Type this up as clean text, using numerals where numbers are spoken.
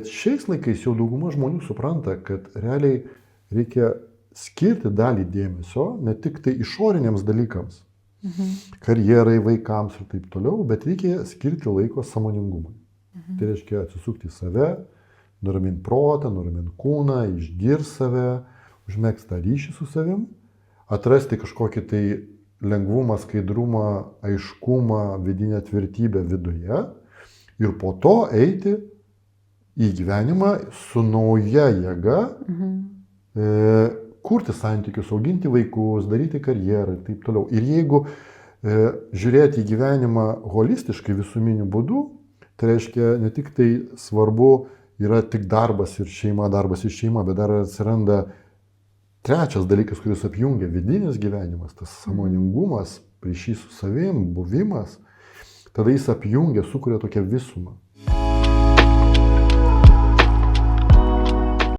Šiais laikais jau dauguma žmonių supranta, kad realiai reikia skirti dalį dėmesio ne tik tai išoriniams dalykams, karjerai, vaikams ir taip toliau, bet reikia skirti laiko sąmoningumui. Tai reiškia atsisukti į save, nuraminti protą, nuraminti kūną, išgirsti save, užmegzti tą ryšį su savim, atrasti kažkokį tai lengvumą, skaidrumą, aiškumą, vidinę tvirtybę viduje ir po to eiti į gyvenimą su nauja jėga, kurti santykius, auginti vaikus, daryti karjerą ir taip toliau. Ir jeigu žiūrėti į gyvenimą holistiškai, visuminiu būdu, tai reiškia ne tik tai svarbu yra tik darbas ir šeima, bet dar atsiranda trečias dalykas, kuris apjungia vidinis gyvenimas, tas sąmoningumas, ryšys su savim, buvimas, tada jis apjungia, sukuria tokią visumą.